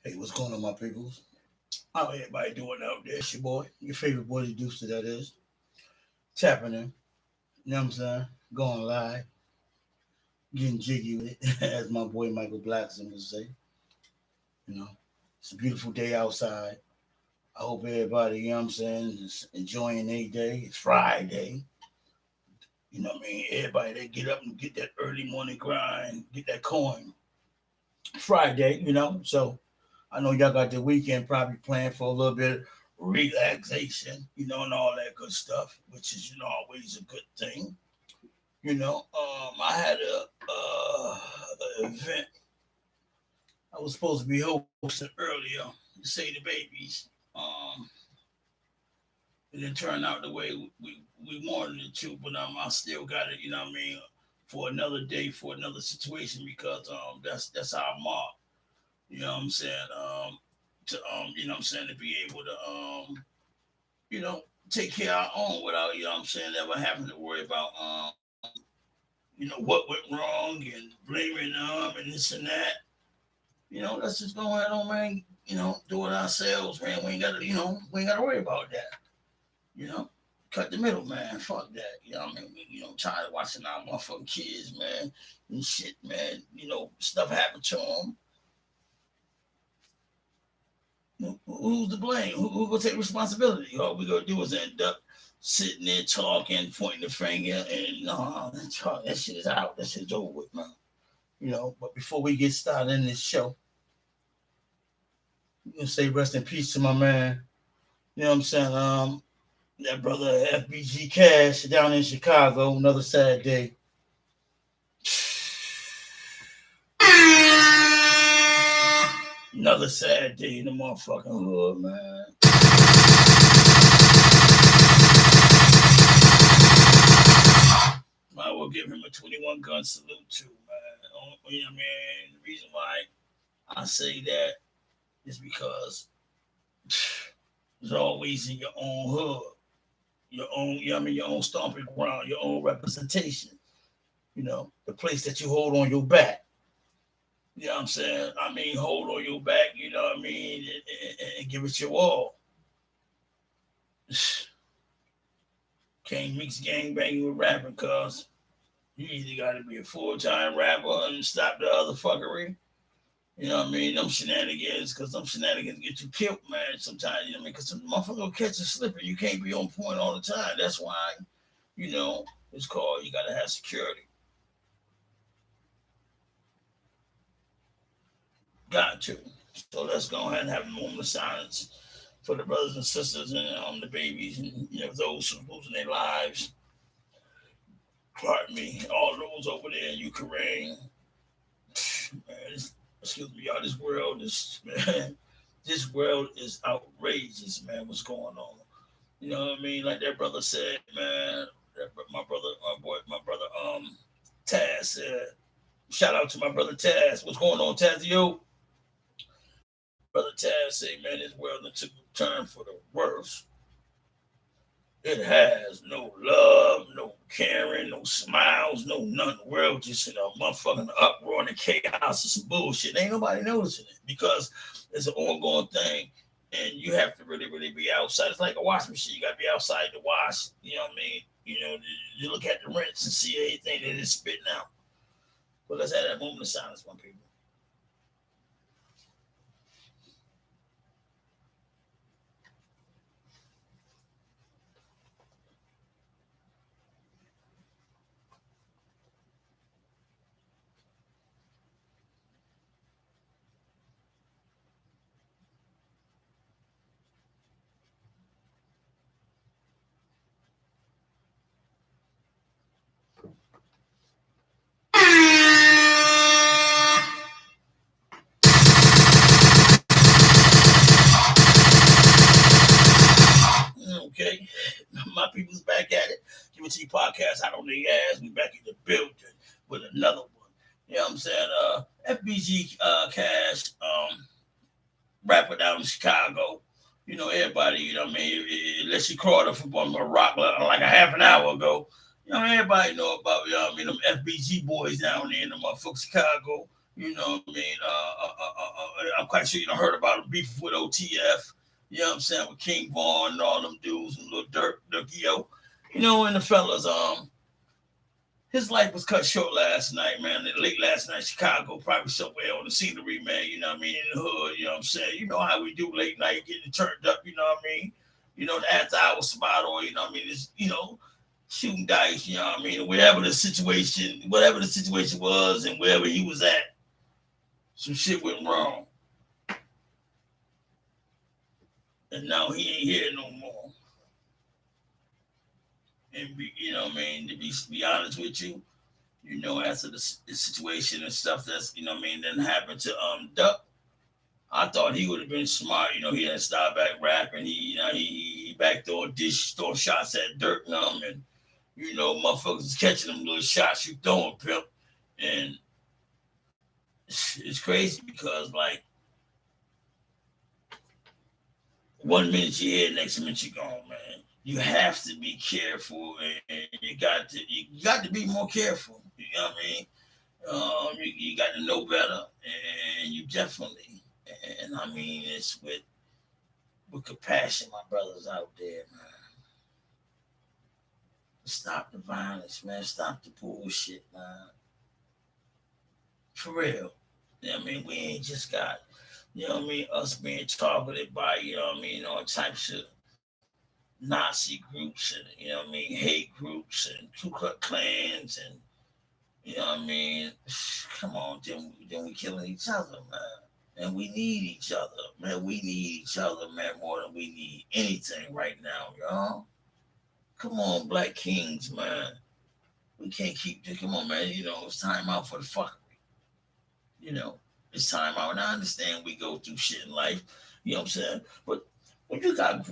Hey, what's going on, my peoples? How everybody doing out there? It's your boy, your favorite boy, the Deuce that is. Tapping in, you know what I'm saying? Going live, getting jiggy with it, as my boy Michael Blackson would say. You know, it's a beautiful day outside. I hope everybody, you know what I'm saying, is enjoying their day. It's Friday. You know what I mean? Everybody, they get up and get that early morning grind, get that coin. Friday, so I know y'all got the weekend probably planned for a little bit of relaxation, and all that good stuff, which is, always a good thing. I had a event I was supposed to be hosting earlier to say the babies. Um, it didn't turn out the way we wanted it to, but I still got it, for another day, for another situation, because that's our mark. You know what I'm saying? To be able to you know, take care of our own without, ever having to worry about what went wrong and blaming them and this and that. Let's just go ahead on, man, do it ourselves, man. We ain't gotta worry about that. You know? Cut the middle, man. Fuck that. Tired of watching our motherfucking kids, man, and shit, man. Stuff happened to them. Who's to blame? Who gonna take responsibility? All we gonna do is end up sitting there talking, pointing the finger, and no, that shit is out. That shit's over with, man. But before we get started in this show, I'm gonna say rest in peace to my man. You know what I'm saying? That brother FBG Cash down in Chicago. Another sad day. Another sad day in the motherfucking hood, man. I will give him a 21 gun salute too, man. You know what I mean? The reason why I say that is because it's always in your own hood, your own, your own stomping ground, your own representation. The place that you hold on your back. You know what I'm saying? Hold on your back, you know what I mean, and give it your all. Can't mix gang banging with rapping, cuz you either got to be a full time rapper and stop the other fuckery. You know what I mean? Them shenanigans, because them shenanigans get you killed, man. Sometimes, because some motherfucker will catch you slipping. You can't be on point all the time. That's why, it's called you got to have security. Got to. So let's go ahead and have a moment of silence for the brothers and sisters and the babies and those who are losing their lives. Pardon me, all those over there in Ukraine. Man, excuse me, y'all. This world is man, this world is outrageous, man. What's going on? You know what I mean? Like that brother said, man. My brother, Taz said. Shout out to my brother Taz. What's going on, Tazio? Brother Taz say, man, this world took a turn for the worse. It has no love, no caring, no smiles, no nothing. The world just in a motherfucking uproar and chaos and some bullshit. Ain't nobody noticing it because it's an ongoing thing. And you have to really, really be outside. It's like a washing machine. You got to be outside to wash. You know what I mean? You look at the rinse and see anything that it's spitting out. But let's have that moment of silence, my people. Okay, my people's back at it. Give it to you podcast out on the ass. We back in the building with another one. You know what I'm saying? FBG Cash, rapper down in Chicago. Everybody, what I mean, unless you crawled up from a rock like a half an hour ago. Everybody know about, them FBG boys down there in the motherfucking Chicago. You know what I mean? I'm quite sure you done heard about the beef with OTF. You know what I'm saying? With King Vaughn and all them dudes and little Dirk Yo. And the fellas, his life was cut short last night, man. Late last night, Chicago, probably somewhere on the scenery, man. You know what I mean? In the hood, you know what I'm saying? You know how we do late night, getting turned up, you know what I mean? The after hour spot, or, you know what I mean? It's, shooting dice, you know what I mean? Whatever the situation was and wherever he was at, some shit went wrong. And now he ain't here no more. And, you know what I mean? To be honest with you, after the situation and stuff that's, you know what I mean, didn't happen to Duck, I thought he would have been smart. He didn't start back rapping. He backdoor throwing shots at Dirk and motherfuckers catching them little shots you throwing, pimp. And it's crazy because, like, 1 minute you're here, next minute you're gone, man. You have to be careful, and you got to be more careful. You know what I mean? You got to know better, and you definitely. And I mean, it's with compassion, my brothers out there, man. Stop the violence, man. Stop the bullshit, man. For real. You know what I mean? We ain't just got, us being targeted by, all types of Nazi groups and, hate groups and Ku Klux Klans and, come on, then we killing each other, man. And we need each other, man. We need each other, man, more than we need anything right now, y'all. Come on, Black Kings, man. We can't keep this. Come on, man. It's time out for the fuckery. It's time out. And I understand we go through shit in life. You know what I'm saying? But when you got a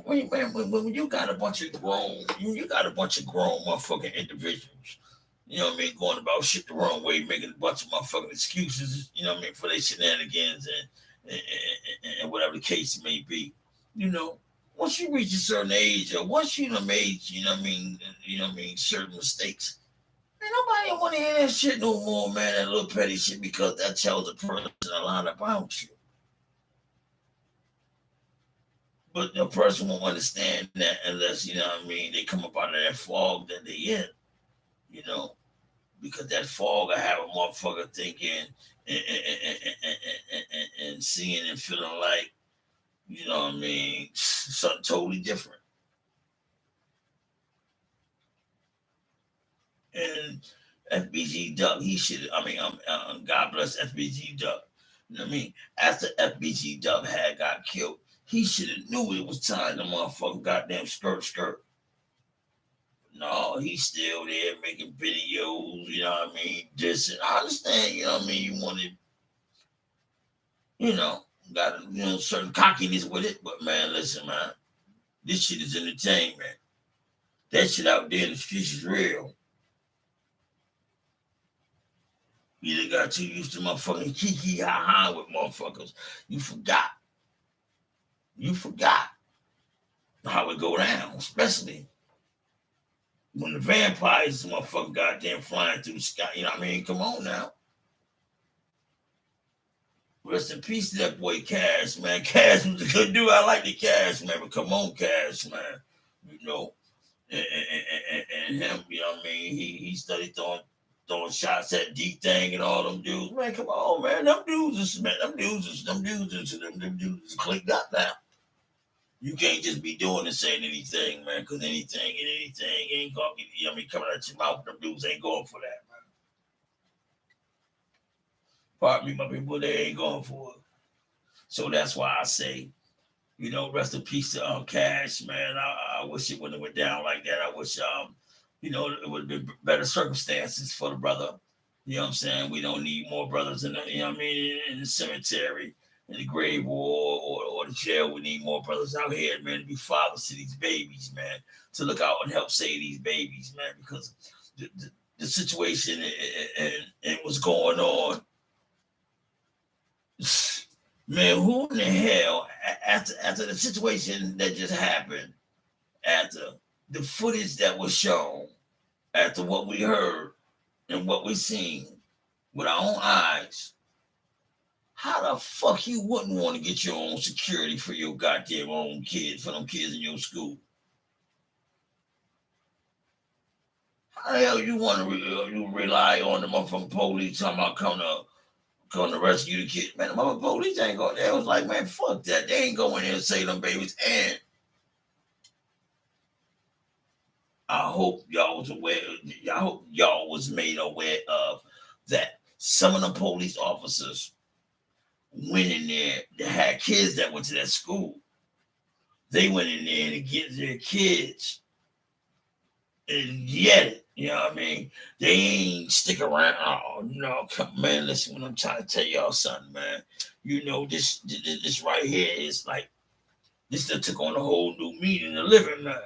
bunch of grown motherfucking individuals, you know what I mean, going about shit the wrong way, making a bunch of motherfucking excuses, you know what I mean, for their shenanigans and whatever the case may be. Once you reach a certain age, or once you done made, certain mistakes, man, nobody want to hear that shit no more, man. That little petty shit, because that tells a person a lot about you. But the person won't understand that unless, they come up out of that fog that they in, you know, because that fog I have a motherfucker thinking and seeing and feeling like, something totally different. And FBG Duck, he should. God bless FBG Duck. You know what I mean? After FBG Duck had got killed, he should have knew it was time to motherfucking goddamn skirt. No, he's still there making videos. You know what I mean? This, and I understand. You know what I mean? You wanted, got certain cockiness with it, but man, listen, man, this shit is entertainment. That shit out there in the streets is real. You done got too used to motherfucking kiki ha ha with motherfuckers. You forgot how it go down, especially when the vampires motherfucking goddamn flying through the sky. You know what I mean? Come on now. Rest in peace to that boy Cash, man. Cash was a good dude. I like the Cash, man. But come on, Cash, man. And him, you know what I mean? He studied throwing shots at D-Thing and all them dudes. Man, come on, man. Them dudes is clicked up now. You can't just be doing and saying anything, man, because anything ain't going to get, coming out your mouth. Them dudes ain't going for that, man. Pardon me, my people, they ain't going for it. So that's why I say, rest in peace to Cash, man. I wish it wouldn't have went down like that. I wish, it would have been better circumstances for the brother. You know what I'm saying? We don't need more brothers in in the cemetery, in the grave, or the jail. We need more brothers out here, man, to be fathers to these babies, man, to look out and help save these babies, man, because the situation and what's going on, man, who in the hell, after the situation that just happened, after the footage that was shown, after what we heard and what we seen with our own eyes, How the fuck you wouldn't want to get your own security for your goddamn own kids, for them kids in your school? How the hell you want to you rely on the motherfucking police talking about come to rescue the kids? Man, the motherfucking police ain't going there. It was like, man, fuck that. They ain't going there and save them babies. And I hope y'all was aware. I hope y'all was made aware of that. Some of the police officers went in there that had kids that went to that school. They went in there to get their kids and get it. You know what I mean? They ain't stick around. Oh no, come man, listen. When I'm trying to tell y'all something, man, you know this right here is like this that took on a whole new meaning to living, man.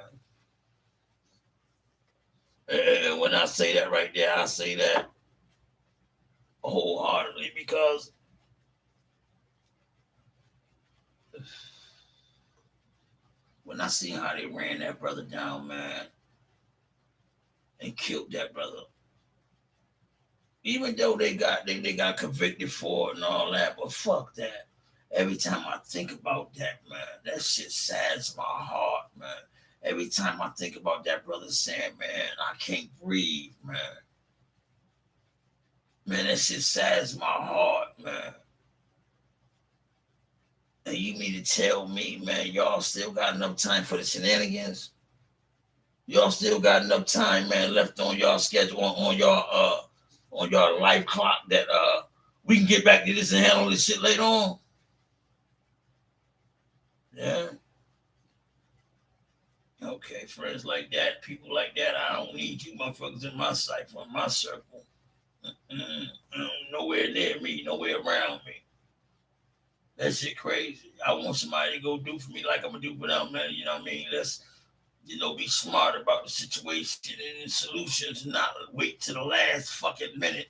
And when I say that right there, I say that wholeheartedly because when I see how they ran that brother down, man, and killed that brother, even though they got convicted for it and all that, but fuck that. Every time I think about that, man, that shit saddens my heart, man. Every time I think about that brother saying, man, I can't breathe, man. Man, that shit saddens my heart, man. And you mean to tell me, man, y'all still got enough time for the shenanigans? Y'all still got enough time, man, left on y'all schedule, on your life clock that we can get back to this and handle this shit later on. Yeah. Okay, friends like that, people like that, I don't need you motherfuckers in my cipher, in my circle. Nowhere near me, nowhere around me. That shit crazy. I want somebody to go do for me like I'm gonna do for them, man. You know what I mean? Let's, be smart about the situation and the solutions, not wait to the last fucking minute.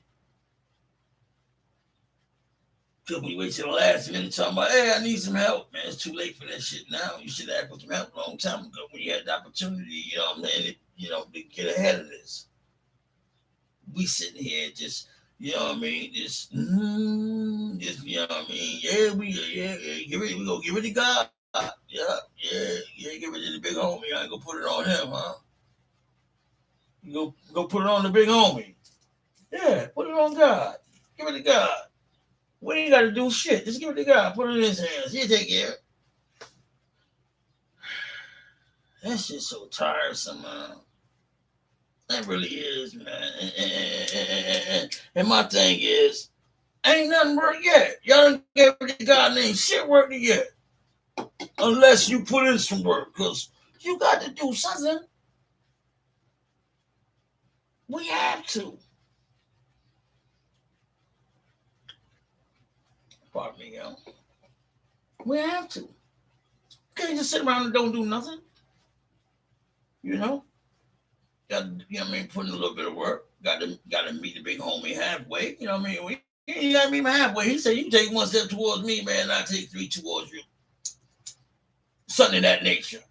Till we wait till the last minute talking about, hey, I need some help, man. It's too late for that shit now. You should have asked for some help a long time ago when you had the opportunity, you know what I'm saying, to get ahead of this. We sitting here just, you know what I mean, just you know what I mean, we gonna give it to God. Yeah, give it to the big homie. I ain't gonna put it on him, huh? You go put it on the big homie. Yeah, put it on God. Give it to God. We ain't got to do shit. Just give it to God. Put it in his hands. He'll take care of it. That shit's so tiresome, man. That really is, man. And my thing is, ain't nothing worked yet. Y'all done gave it to God and ain't shit worked yet. Unless you put in some work, because you got to do something. We have to. Pardon me, yo. We have to. Can't just sit around and don't do nothing. You know? Got to, you know what I mean, put in a little bit of work. Got to meet the big homie halfway. You know what I mean? You got to meet him halfway. He said, you take one step towards me, man, I take three towards you. Something of that nature.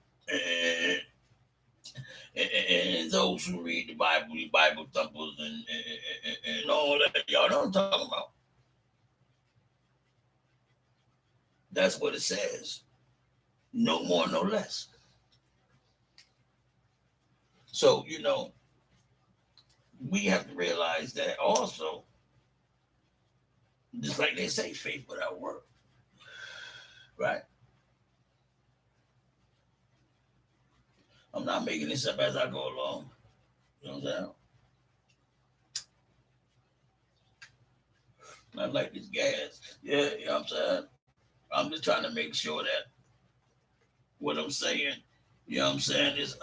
And those who read the Bible thumpers and all that, y'all know what I'm talking about. That's what it says. No more, no less. So, we have to realize that also, just like they say, faith without work. Right? I'm not making this up as I go along. You know what I'm saying? I like this gas. Yeah, you know what I'm saying? I'm just trying to make sure that what I'm saying, you know what I'm saying, is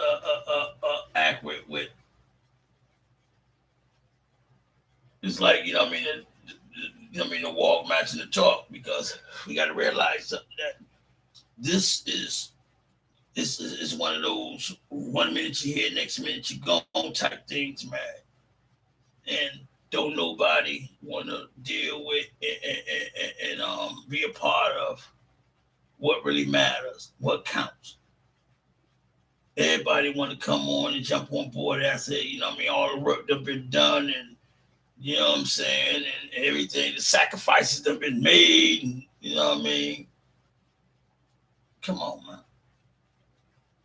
accurate with. It's like, the walk matching the talk, because we got to realize something, that this is one of those 1 minute you here, next minute you gone type things, man. And don't nobody want to deal with and be a part of what really matters, what counts. Everybody want to come on and jump on board after, all the work that been done, and You know what I'm saying? And everything, the sacrifices that have been made, and, you know what I mean? Come on, man.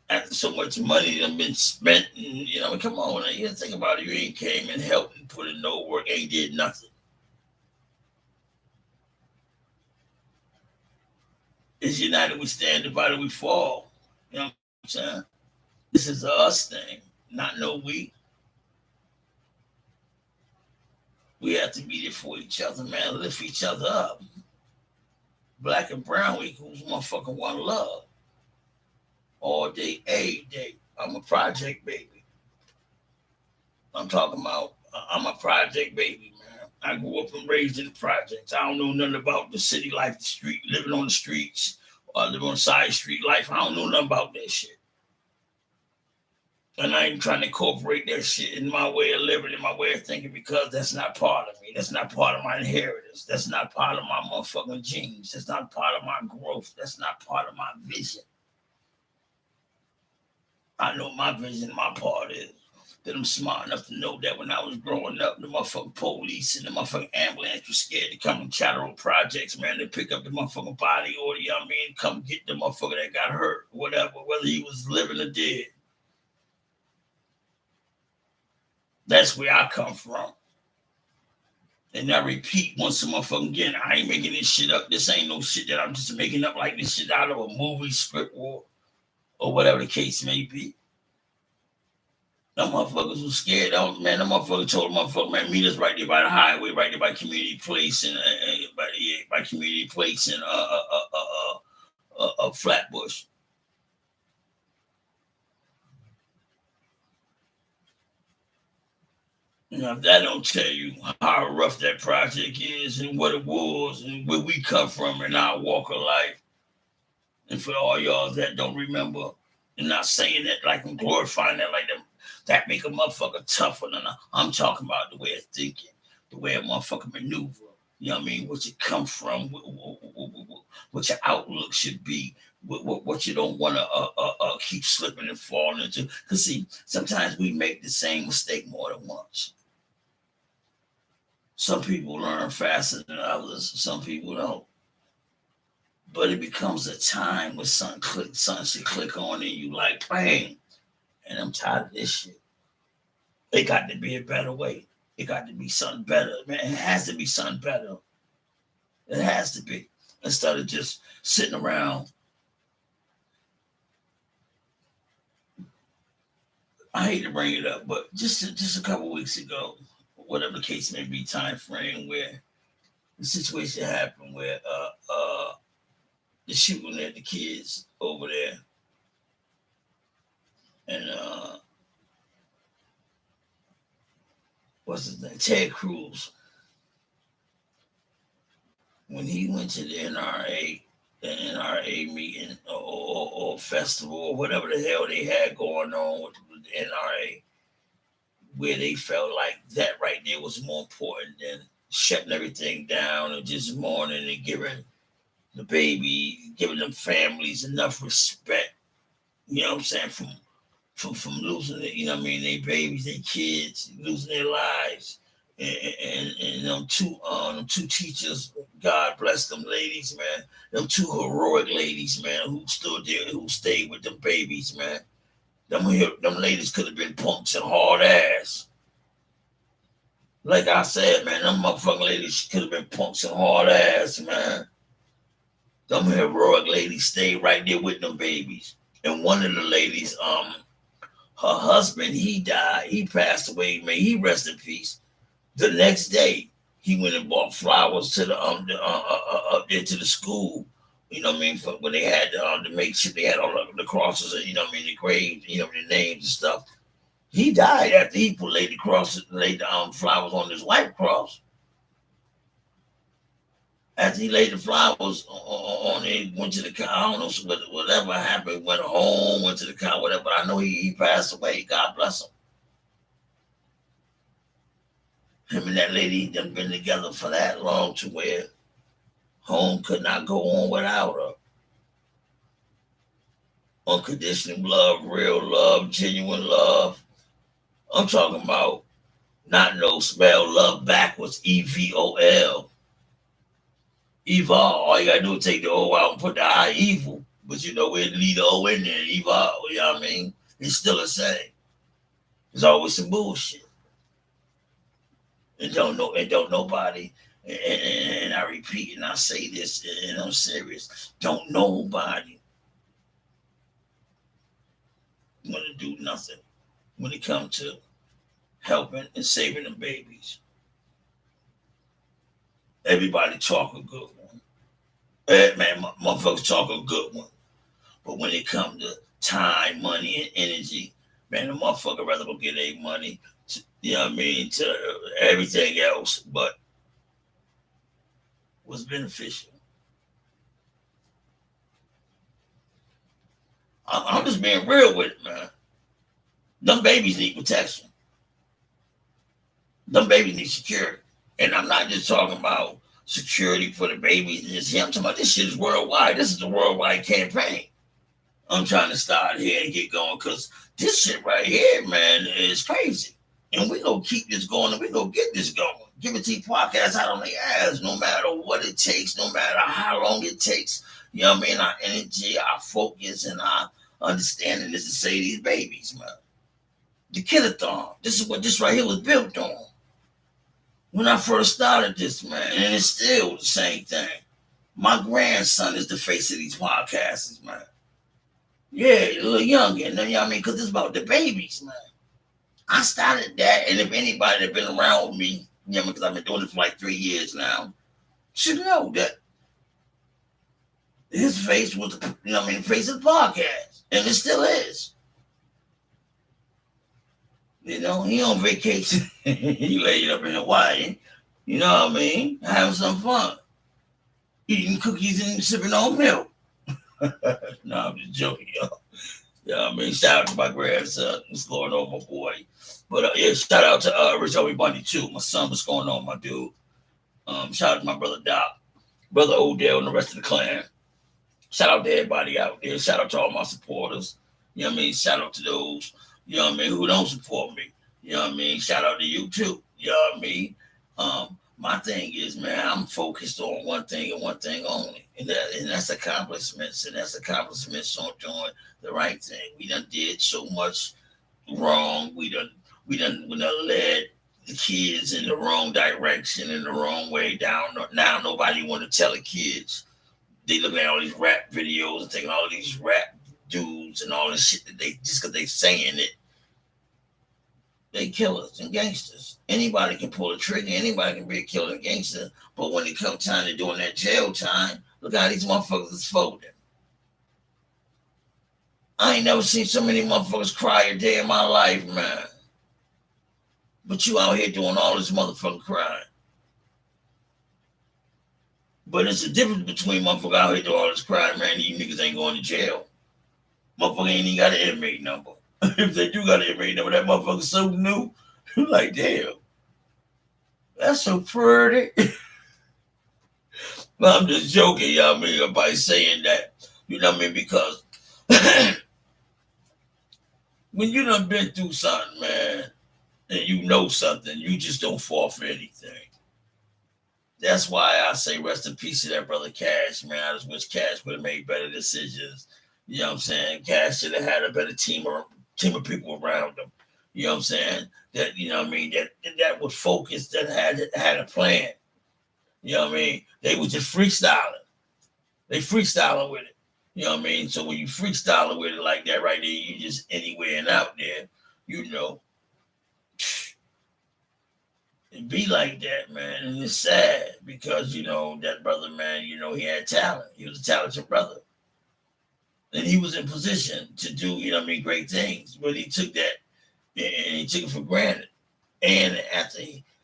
After so much money that been spent, and, you know, come on, man. You think about it. You ain't came and helped and put in no work, ain't did nothing. It's united we stand, divided we fall. You know what I'm saying? This is a us thing, not no we. We have to be there for each other, man. Lift each other up. Black and brown equals motherfucking one love. All day, every day. I'm a project baby. I'm talking about, I'm a project baby, man. I grew up and raised in the projects. I don't know nothing about the city life, the street, living on the streets, or living on side street life. I don't know nothing about that shit. And I ain't trying to incorporate that shit in my way of living, in my way of thinking, because that's not part of me. That's not part of my inheritance. That's not part of my motherfucking genes. That's not part of my growth. That's not part of my vision. I know my vision, my part is that I'm smart enough to know that when I was growing up, the motherfucking police and the motherfucking ambulance were scared to come and Chatter projects, man. They pick up the motherfucking body or, you know what I mean, come get the motherfucker that got hurt, whatever, whether he was living or dead. That's where I come from. And I repeat once a motherfucking again, I ain't making this shit up. This ain't no shit that I'm just making up like this shit out of a movie script or whatever the case may be. Them motherfuckers was scared. Man, them motherfuckers told them motherfucker, man, meet us right there by the highway, right there by Community Place and by Community Place and Flatbush. Now, if that don't tell you how rough that project is and what it was and where we come from in our walk of life, and for all y'all that don't remember, and not saying that like I'm glorifying that like them, that make a motherfucker tougher than I'm talking about the way of thinking, the way a motherfucker maneuver. You know what I mean? What you come from, what your outlook should be, what you don't want to keep slipping and falling into. Because see, sometimes we make the same mistake more than once. Some people learn faster than others. Some people don't. But it becomes a time where something should click on and you like, bang, and I'm tired of this shit. It got to be a better way. It got to be something better, man. It has to be something better. It has to be. Instead of just sitting around. I hate to bring it up, but just a couple weeks ago, whatever the case may be, time frame where the situation happened where the shooting at the kids over there, and what's his name, Ted Cruz, when he went to the NRA meeting or festival or whatever the hell they had going on with the NRA, where they felt like that right there was more important than shutting everything down and just mourning and giving the baby, giving them families enough respect. You know what I'm saying? From losing it, you know what I mean, their babies, their kids, losing their lives. And them two teachers, God bless them ladies, man. Them two heroic ladies, man, who stood there, who stayed with them babies, man. Them ladies could have been punks and hard ass. Like I said, man, them motherfucking ladies could have been punks and hard ass, man. Them heroic ladies stayed right there with them babies. And one of the ladies, her husband, he died. He passed away. May he rest in peace. The next day, he went and bought flowers to up there to the school. You know what I mean? For when they had to make sure they had all the crosses, you know what I mean, the graves, you know, the names and stuff. He died after he laid the crosses, laid the flowers on his white cross. After he laid the flowers on it, went to the car. I don't know whatever happened. Went home, went to the car, whatever. But I know he passed away. God bless him. Him and that lady done been together for that long to where home could not go on without her. Unconditional love, real love, genuine love. I'm talking about Not no spell love backwards. EVOL. Evolve. All you gotta do is take the O out and put the I evil. But you know, we'd leave the O in there. Evolve. You know what I mean? It's still the same. There's always some bullshit. And don't nobody. And I repeat and I say this and I'm serious. Don't nobody want to do nothing when it comes to helping and saving them babies. Everybody talk a good one. Man, motherfuckers talk a good one. But when it comes to time, money, and energy, man, the motherfucker rather go get their money, to, you know what I mean, to everything else, but was beneficial. I'm just being real with it, man. Them babies need protection. Them babies need security. And I'm not just talking about security for the babies and just here. I'm talking about this shit is worldwide. This is a worldwide campaign. I'm trying to start here and get going because this shit right here, man, is crazy. And we gonna keep this going and we gonna get this going. Give It to You podcast out on the ass, no matter what it takes, no matter how long it takes. You know what I mean? Our energy, our focus, and our understanding is to save these babies, man. The kidathon. This is what this right here was built on. When I first started this, man, and it's still the same thing. My grandson is the face of these podcasts, man. Yeah, a little younger, you know what I mean? Because it's about the babies, man. I started that, and if anybody that been around with me, you know, because I've been doing it for like 3 years now, should know that his face was, you know what I mean, the face of the podcast, and it still is. You know, he on vacation. He laid up in Hawaii. You know what I mean? Having some fun. Eating cookies and sipping on milk. No, I'm just joking, y'all. You know what I mean? Shout out to my grandson. What's going on, my boy? But yeah, shout out to Rich Everybody too. My son, what's going on, my dude? Shout out to my brother Doc, brother Odell, and the rest of the clan. Shout out to everybody out there. Shout out to all my supporters. You know what I mean? Shout out to those, you know what I mean, who don't support me. You know what I mean? Shout out to you too. You know what I mean? My thing is, man, I'm focused on one thing and one thing only. And that's accomplishments. And that's accomplishments on doing the right thing. We done did so much wrong. We done led the kids in the wrong direction, in the wrong way down. Now nobody want to tell the kids. They looking at all these rap videos and taking all these rap dudes and all this shit that they just because they saying it. They killers and gangsters. Anybody can pull a trigger. Anybody can be a killer and gangster. But when it comes time to doing that jail time, look how these motherfuckers is folding. I ain't never seen so many motherfuckers cry a day in my life, man. But you out here doing all this motherfucking crying. But it's a difference between motherfucker out here doing all this crying, man. These niggas ain't going to jail. Motherfucker ain't even got an inmate number. If they do got an inmate number, that motherfucker's so new. You're like, damn. That's so pretty. But I'm just joking, you know what I mean, by saying that. You know what I mean? Because when you done been through something, man, and you know something, you just don't fall for anything. That's why I say rest in peace to that brother Cash, man. I just wish Cash would have made better decisions. You know what I'm saying? Cash should have had a better team of people around him. You know what I'm saying? That, you know what I mean, that was focused, that had a plan. You know what I mean? They was just freestyling. They freestyling with it. You know what I mean? So when you freestyling with it like that right there, you just anywhere and out there, you know. It be like that, man. And it's sad because, you know, that brother, man, you know, he had talent. He was a talented brother. And he was in position to do, you know what I mean, great things. But he took that and he took it for granted. And after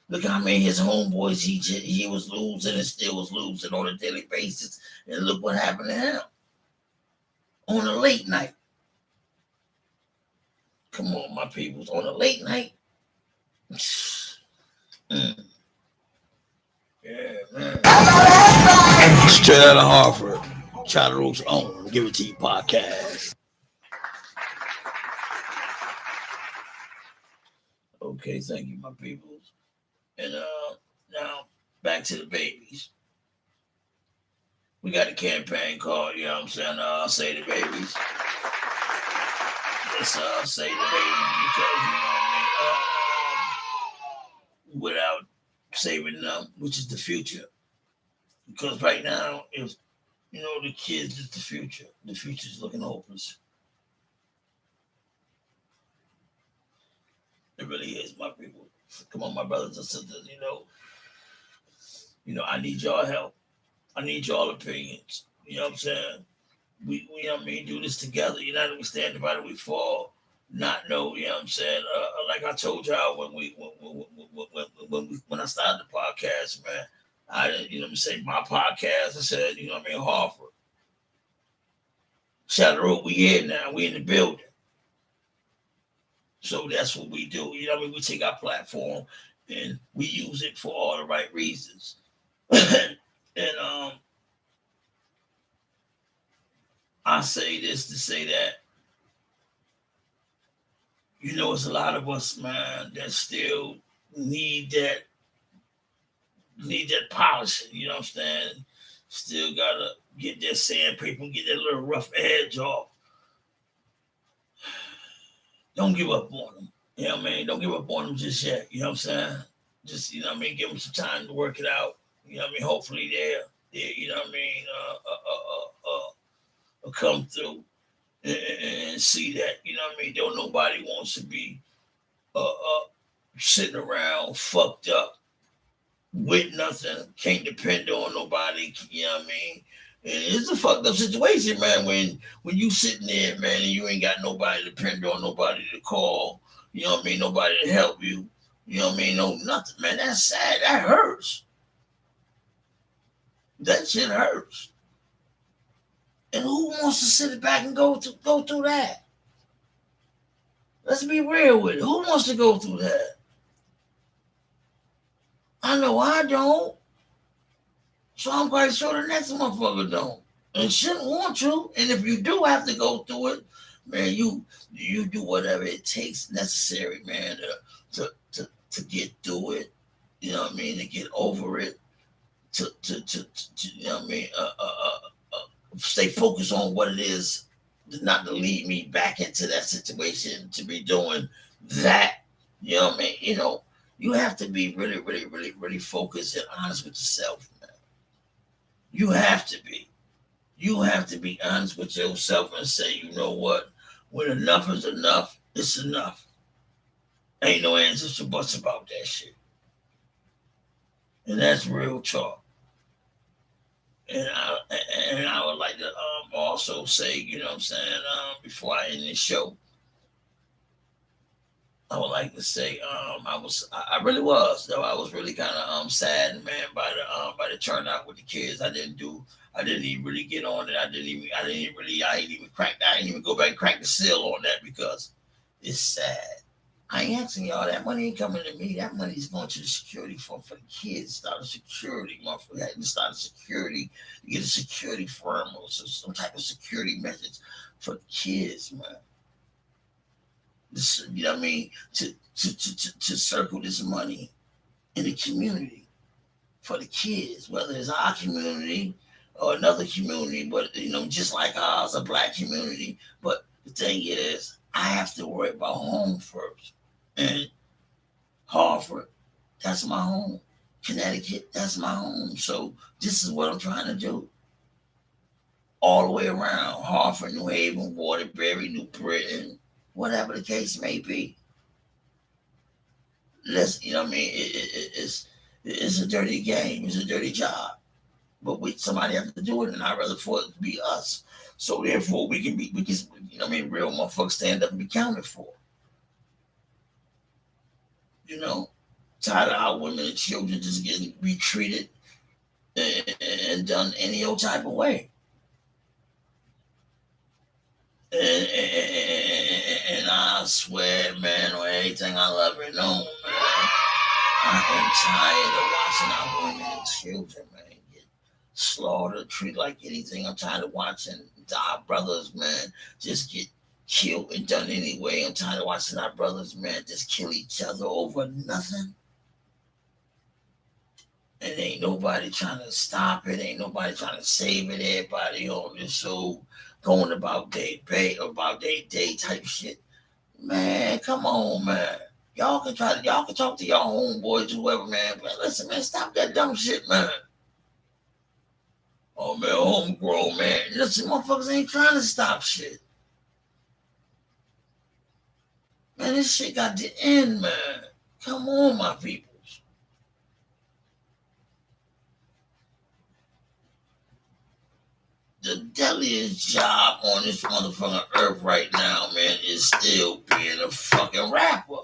look how many his homeboys he was losing and still was losing on a daily basis. And look what happened to him on a late night. Come on, my peoples, on a late night. Yeah, man. Straight out of Harvard. Charter Oak's own Give It to You podcast. Okay, thank you, my people. And now back to the babies. We got a campaign called, you know what I'm saying, Say the Babies. Let's say the babies because, you know what I mean, without saving them, which is the future. Because right now, if, you know, the kids is the future is looking hopeless. It really is, my people. Come on, my brothers and sisters, I need y'all help. I need y'all opinions. You know what I'm saying? We you know what I mean, do this together. United we stand, divided we fall. Not know, you know what I'm saying? Like I told y'all when I started the podcast, man, I didn't, you know what I'm saying, my podcast, I said, you know what I mean, Hartford. Shadow Road, we here now, we in the building. So that's what we do. You know what I mean? We take our platform and we use it for all the right reasons. And I say this to say that, it's a lot of us, man, that still need that polishing, you know what I'm saying? Still gotta get that sandpaper and get that little rough edge off. Don't give up on them. You know what I mean? Don't give up on them just yet. You know what I'm saying? Just, you know what I mean? Give them some time to work it out. You know what I mean? Hopefully you know what I mean? Come through and see that, you know what I mean? Don't nobody wants to be sitting around fucked up with nothing, can't depend on nobody, you know what I mean? And it's a fucked up situation, man, when you sitting there, man, and you ain't got nobody to depend on, nobody to call, you know what I mean, nobody to help you, you know what I mean, no nothing, man. That's sad. That hurts. That shit hurts. And who wants to sit back and go through that? Let's be real with it. Who wants to go through that? I know I don't. So I'm quite sure the next motherfucker don't. And shouldn't want to. And if you do have to go through it, man, you do whatever it takes necessary, man, to get through it. You know what I mean? To get over it. To you know what I mean? Stay focused on what it is, not to lead me back into that situation to be doing that. You know what I mean? You have to be really, really, really, really focused and honest with yourself, man. You have to be. You have to be honest with yourself and say, you know what? When enough is enough, it's enough. Ain't no answers to buts about that shit. And that's real talk. And I would like to also say, you know what I'm saying, before I end this show, I would like to say I really was, though I was really kind of saddened, man, by the turnout with the kids. I didn't even really get on it. I didn't even go back and crack the seal on that because it's sad. I ain't asking y'all. That money ain't coming to me. That money is going to the security fund for the kids. Start a security, motherfucker. Had to start a security, get a security firm or some type of security methods for the kids, man. This, you know what I mean? To circle this money in the community for the kids, whether it's our community or another community, but just like ours, a black community. But the thing is, I have to worry about home first. And Hartford, that's my home. Connecticut, that's my home. So this is what I'm trying to do. All the way around. Hartford, New Haven, Waterbury, New Britain, whatever the case may be. You know what I mean? It's a dirty game. It's a dirty job. But somebody has to do it, and I'd rather for it to be us. So therefore, we can, you know what I mean, real motherfuckers stand up and be counted for. You know, tired of our women and children just getting retreated and done any old type of way. And I swear, man, on everything I love and know, man, I am tired of watching our women and children, man, get slaughtered, treated like anything. I'm tired of watching our brothers, man, just get killed and done anyway. I'm tired of watching our brothers, man, just kill each other over nothing. And ain't nobody trying to stop it. Ain't nobody trying to save it. Everybody on this show going about their day, about their day type shit. Man, come on, man. Y'all can talk to y'all homeboys, whoever, man. But listen, man, stop that dumb shit, man. Oh man, homegrown, man. Listen, motherfuckers ain't trying to stop shit. Man, this shit got to end, man. Come on, my people. The deadliest job on this motherfucking earth right now, man, is still being a fucking rapper.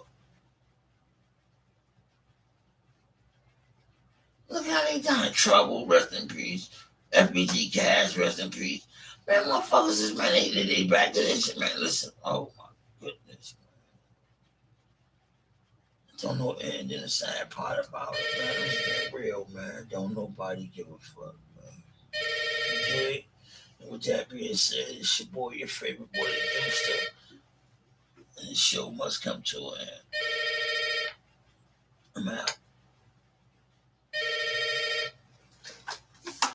Look how they got in trouble, rest in peace. FBG Cash, rest in peace. Man, motherfuckers is, man, they back to this shit, man. Listen, oh my goodness. Don't know, and then the sad part about it, man, it's been real, man. Don't nobody give a fuck, man. Okay? And with that being said, it's your boy, your favorite boy, the Dempster. And the show must come to an end. I'm out.